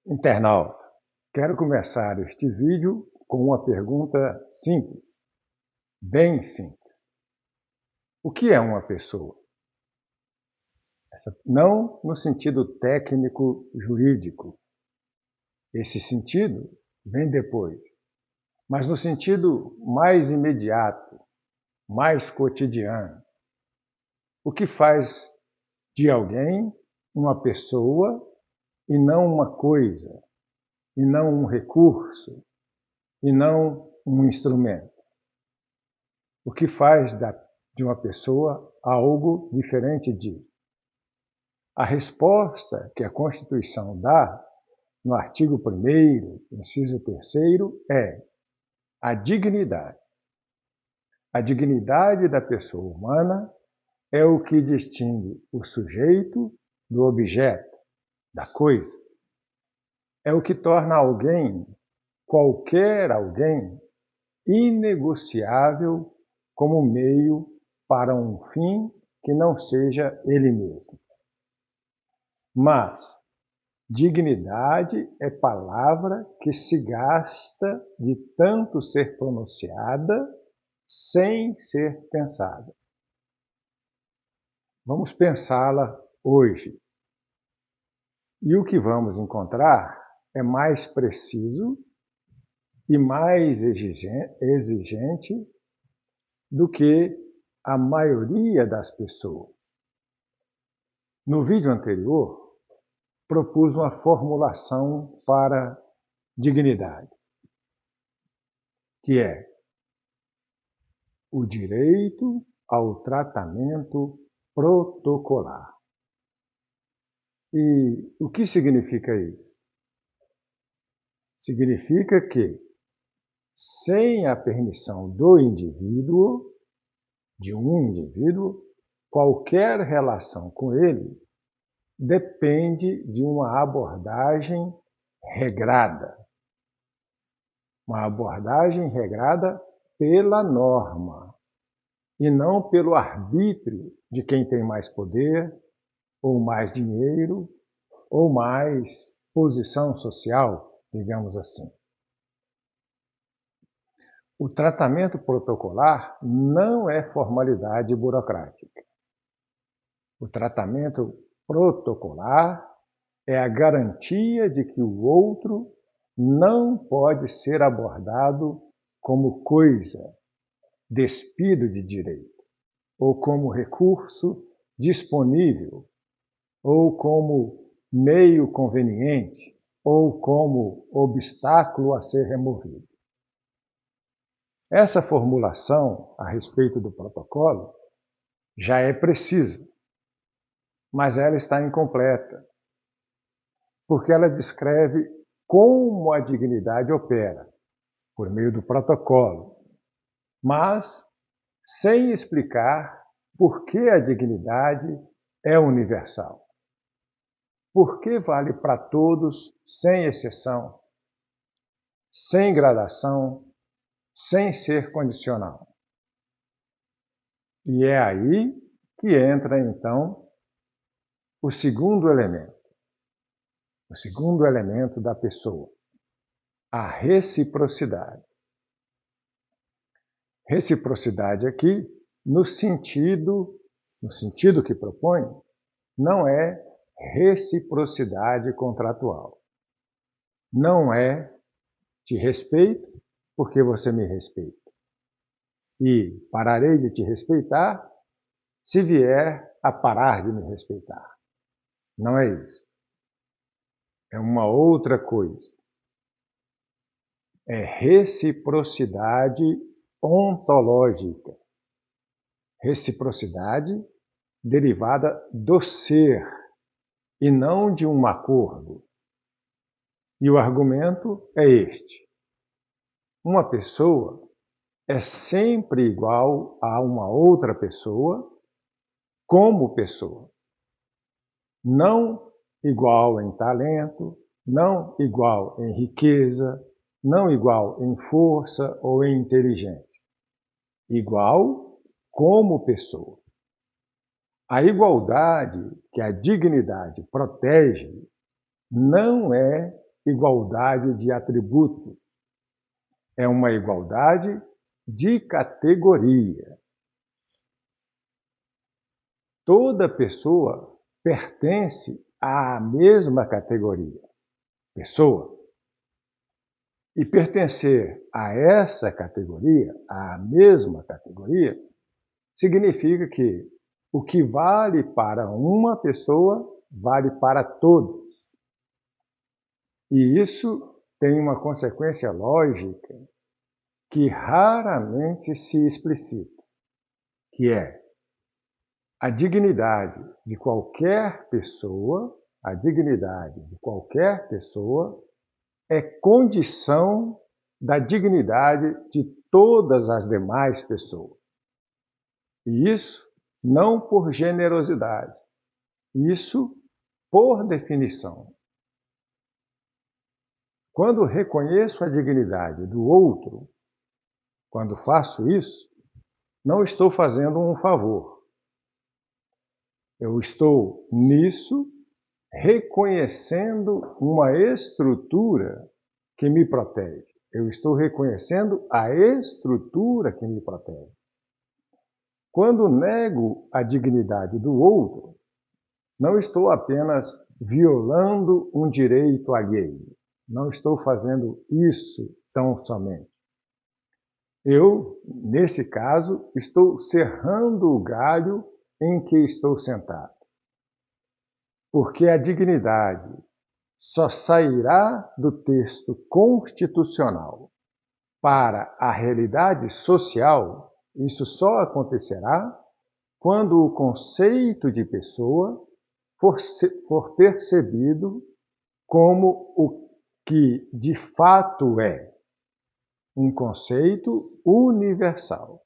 Internauta, quero começar este vídeo com uma pergunta simples, bem simples. O que é uma pessoa? Não no sentido técnico jurídico, esse sentido vem depois, mas no sentido mais imediato, mais cotidiano. O que faz de alguém uma pessoa e não uma coisa, e não um recurso, e não um instrumento? O que faz de uma pessoa algo diferente disso? A resposta que a Constituição dá, no artigo 1º, inciso 3º, é a dignidade. A dignidade da pessoa humana é o que distingue o sujeito do objeto, da coisa. É o que torna alguém, qualquer alguém, inegociável como meio para um fim que não seja ele mesmo. Mas dignidade é palavra que se gasta de tanto ser pronunciada sem ser pensada. Vamos pensá-la hoje. E o que vamos encontrar é mais preciso e mais exigente do que a maioria das pessoas. No vídeo anterior, propus uma formulação para dignidade, que é o direito ao tratamento protocolar. E o que significa isso? Significa que, sem a permissão do indivíduo, de um indivíduo, qualquer relação com ele depende de uma abordagem regrada. Uma abordagem regrada pela norma e não pelo arbítrio de quem tem mais poder, ou mais dinheiro, ou mais posição social, digamos assim. O tratamento protocolar não é formalidade burocrática. O tratamento protocolar é a garantia de que o outro não pode ser abordado como coisa, despido de direito, ou como recurso disponível, ou como meio conveniente, ou como obstáculo a ser removido. Essa formulação a respeito do protocolo já é precisa, mas ela está incompleta, porque ela descreve como a dignidade opera, por meio do protocolo, mas sem explicar por que a dignidade é universal. Por que vale para todos, sem exceção, sem gradação, sem ser condicional? E é aí que entra, então, o segundo elemento da pessoa, a reciprocidade. Reciprocidade aqui, no sentido que propõe, não é reciprocidade contratual. Não é te respeito porque você me respeita. E pararei de te respeitar se vier a parar de me respeitar. Não é isso. É uma outra coisa. É reciprocidade ontológica. Reciprocidade derivada do ser e não de um acordo. E o argumento é este. Uma pessoa é sempre igual a uma outra pessoa como pessoa. Não igual em talento, não igual em riqueza, não igual em força ou em inteligência. Igual como pessoa. A igualdade que a dignidade protege não é igualdade de atributos, é uma igualdade de categoria. Toda pessoa pertence à mesma categoria, pessoa. E pertencer a essa categoria, à mesma categoria, significa que o que vale para uma pessoa vale para todos. E isso tem uma consequência lógica que raramente se explicita, que é a dignidade de qualquer pessoa, a dignidade de qualquer pessoa é condição da dignidade de todas as demais pessoas. E isso não por generosidade, isso por definição. Quando reconheço a dignidade do outro, quando faço isso, não estou fazendo um favor. Eu estou nisso reconhecendo uma estrutura que me protege. Eu estou reconhecendo a estrutura que me protege. Quando nego a dignidade do outro, não estou apenas violando um direito alheio. Não estou fazendo isso tão somente. Eu, nesse caso, estou serrando o galho em que estou sentado. Porque a dignidade só sairá do texto constitucional para a realidade social, isso só acontecerá quando o conceito de pessoa for percebido como o que de fato é, um conceito universal.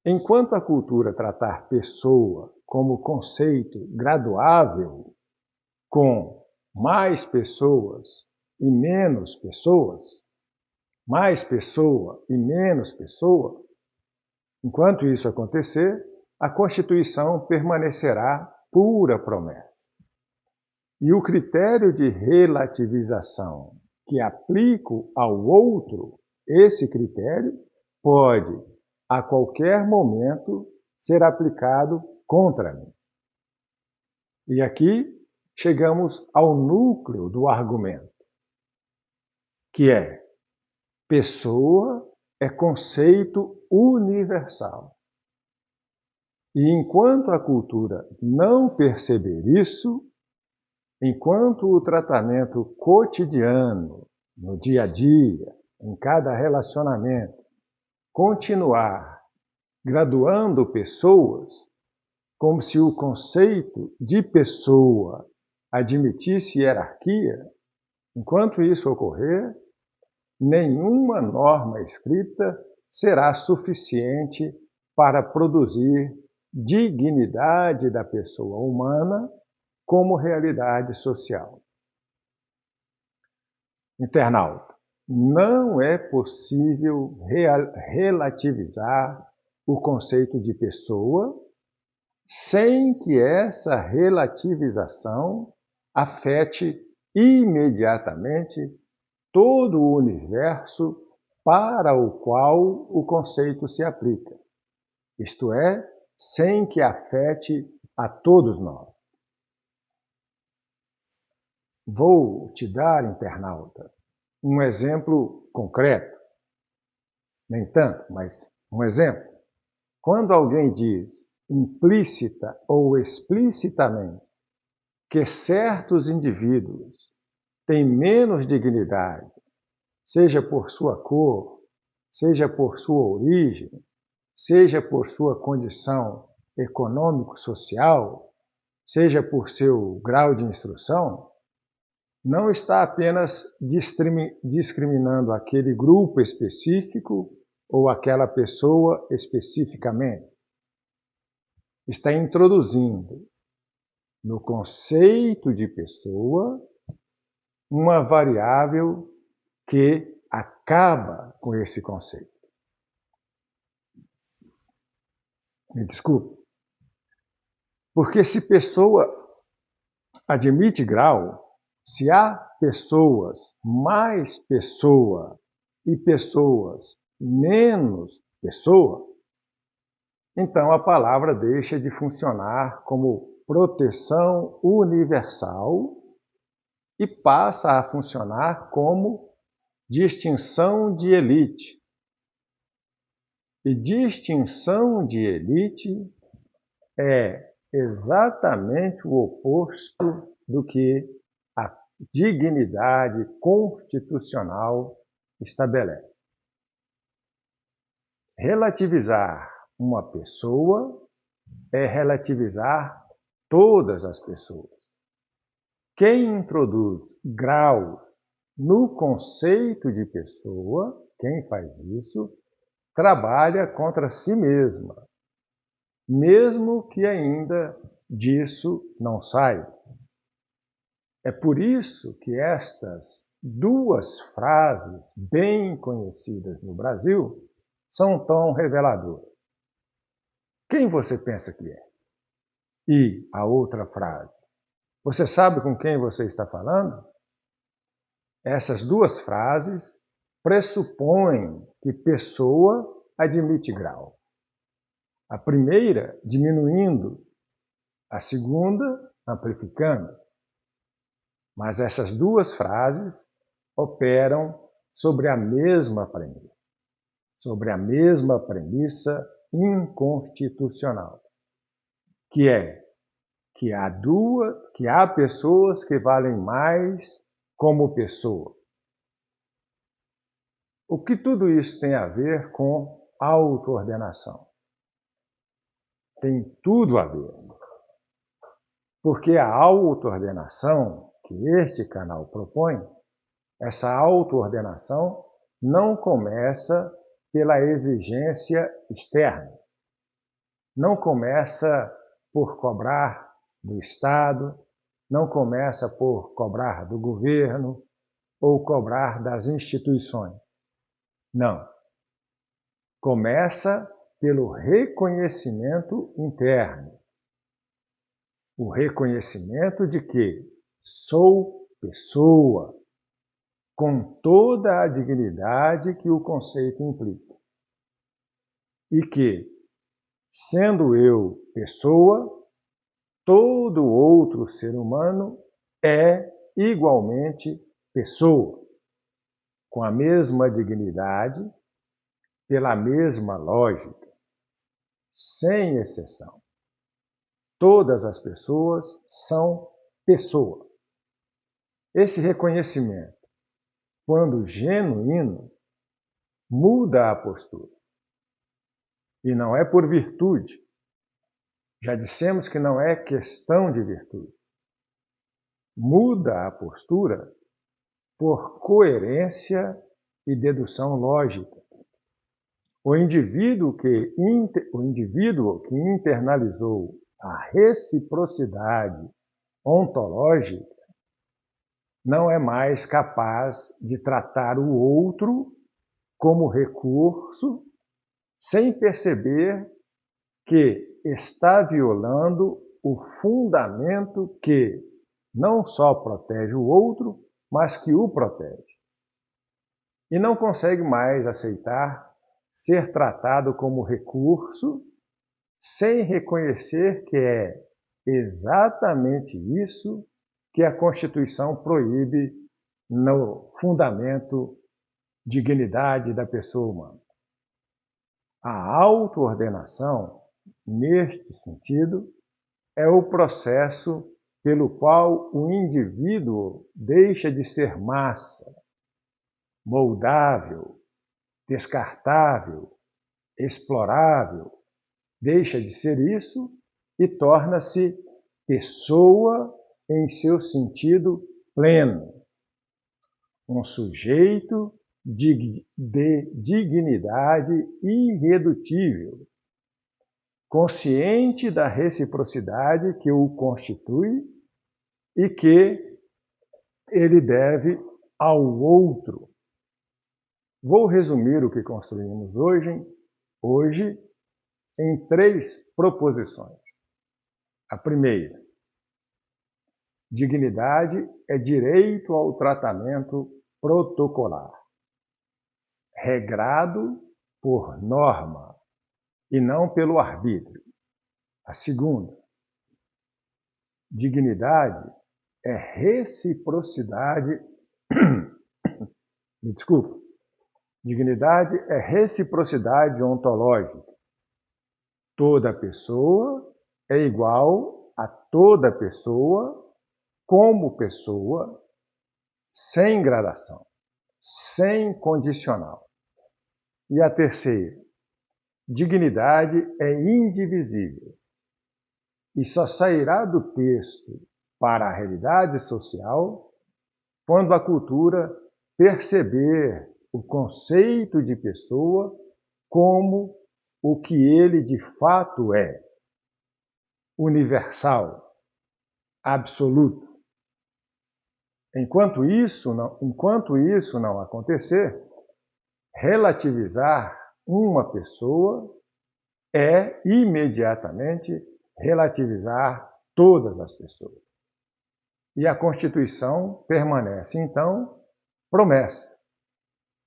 Enquanto a cultura tratar pessoa como conceito graduável, com mais pessoas e menos pessoas, mais pessoa e menos pessoa, enquanto isso acontecer, a Constituição permanecerá pura promessa. E o critério de relativização que aplico ao outro, esse critério pode, a qualquer momento, ser aplicado contra mim. E aqui chegamos ao núcleo do argumento, que é: pessoa é conceito universal. E enquanto a cultura não perceber isso, enquanto o tratamento cotidiano, no dia a dia, em cada relacionamento, continuar graduando pessoas, como se o conceito de pessoa admitisse hierarquia, enquanto isso ocorrer, nenhuma norma escrita será suficiente para produzir dignidade da pessoa humana como realidade social. Internauta, não é possível relativizar o conceito de pessoa sem que essa relativização afete imediatamente todo o universo para o qual o conceito se aplica, isto é, sem que afete a todos nós. Vou te dar, internauta, um exemplo concreto. Nem tanto, mas um exemplo. Quando alguém diz implícita ou explicitamente que certos indivíduos têm menos dignidade, seja por sua cor, seja por sua origem, seja por sua condição econômico-social, seja por seu grau de instrução, não está apenas discriminando aquele grupo específico ou aquela pessoa especificamente. Está introduzindo no conceito de pessoa uma variável que acaba com esse conceito. Me desculpe. Porque se pessoa admite grau, Se há pessoas mais pessoa e pessoas menos pessoa, então a palavra deixa de funcionar como proteção universal e passa a funcionar como distinção de elite. E distinção de elite é exatamente o oposto do que a dignidade constitucional estabelece. Relativizar uma pessoa é relativizar todas as pessoas. Quem introduz graus no conceito de pessoa, quem faz isso, trabalha contra si mesma, mesmo que ainda disso não saia. É por isso que estas duas frases bem conhecidas no Brasil são tão reveladoras. Quem você pensa que é? E a outra frase. Você sabe com quem você está falando? Essas duas frases pressupõem que pessoa admite grau. A primeira diminuindo, a segunda amplificando. Mas essas duas frases operam sobre a mesma premissa inconstitucional, que é que há pessoas que valem mais como pessoa. O que tudo isso tem a ver com autoordenação? Tem tudo a ver. Porque a autoordenação que este canal propõe, essa autoordenação não começa pela exigência externa. Não começa por cobrar do Estado, não começa por cobrar do governo ou cobrar das instituições. Não. Começa pelo reconhecimento interno. O reconhecimento de que sou pessoa, com toda a dignidade que o conceito implica. E que, sendo eu pessoa, todo outro ser humano é igualmente pessoa, com a mesma dignidade, pela mesma lógica, sem exceção. Todas as pessoas são pessoa. Esse reconhecimento, quando genuíno, muda a postura. E não é por virtude. Já dissemos que não é questão de virtude. Muda a postura por coerência e dedução lógica. O indivíduo que internalizou a reciprocidade ontológica não é mais capaz de tratar o outro como recurso sem perceber que está violando o fundamento que não só protege o outro, mas que o protege. E não consegue mais aceitar ser tratado como recurso sem reconhecer que é exatamente isso que a Constituição proíbe no fundamento dignidade da pessoa humana. A autoordenação, neste sentido, é o processo pelo qual o indivíduo deixa de ser massa, moldável, descartável, explorável, deixa de ser isso e torna-se pessoa em seu sentido pleno, um sujeito de dignidade irredutível, consciente da reciprocidade que o constitui e que ele deve ao outro. Vou resumir o que construímos hoje em 3 proposições. A primeira, Dignidade é direito ao tratamento protocolar, regrado por norma e não pelo arbítrio. A segunda, dignidade é reciprocidade. Me desculpa. Dignidade é reciprocidade ontológica. Toda pessoa é igual a toda pessoa como pessoa, sem gradação, sem condicional. E a terceira, dignidade é indivisível e só sairá do texto para a realidade social quando a cultura perceber o conceito de pessoa como o que ele de fato é: universal, absoluto. Enquanto isso não acontecer, relativizar uma pessoa é imediatamente relativizar todas as pessoas. E a Constituição permanece, então, promessa,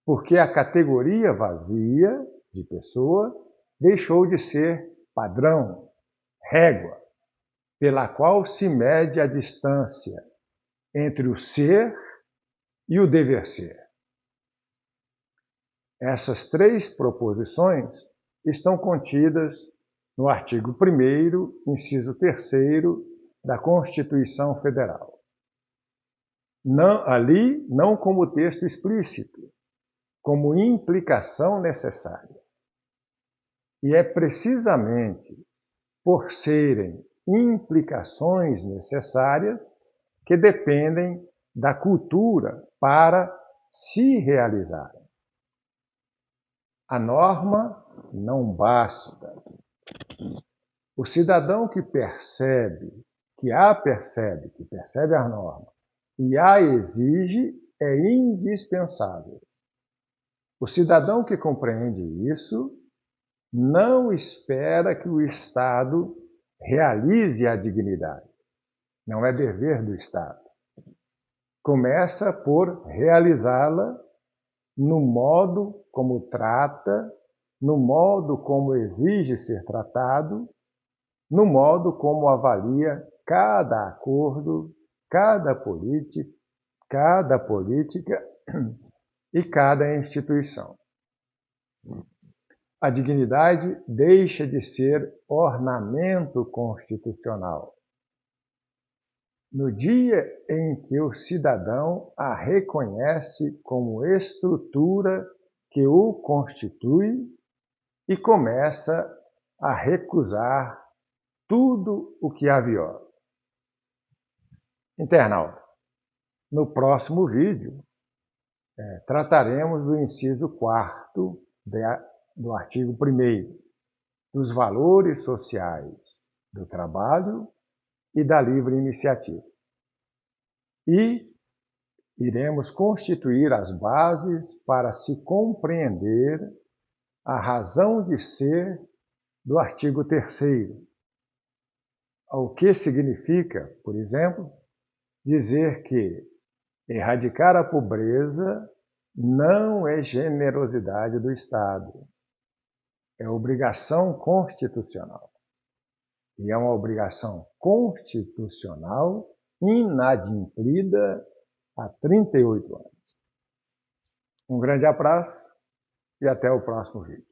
porque a categoria vazia de pessoa deixou de ser padrão, régua, pela qual se mede a distância entre o ser e o dever ser. Essas três proposições estão contidas no artigo 1º, inciso 3º da Constituição Federal. Não como texto explícito, como implicação necessária. E é precisamente por serem implicações necessárias que dependem da cultura para se realizarem. A norma não basta. O cidadão que percebe a norma e a exige é indispensável. O cidadão que compreende isso não espera que o Estado realize a dignidade. Não é dever do Estado. Começa por realizá-la no modo como trata, no modo como exige ser tratado, no modo como avalia cada acordo, cada política e cada instituição. A dignidade deixa de ser ornamento constitucional. No dia em que o cidadão a reconhece como estrutura que o constitui e começa a recusar tudo o que a viola. Internauta, no próximo vídeo trataremos do inciso 4º do artigo 1º, dos valores sociais do trabalho e da livre iniciativa. E iremos constituir as bases para se compreender a razão de ser do artigo 3º, o que significa, por exemplo, dizer que erradicar a pobreza não é generosidade do Estado, é obrigação constitucional. E é uma obrigação constitucional inadimplida há 38 anos. Um grande abraço e até o próximo vídeo.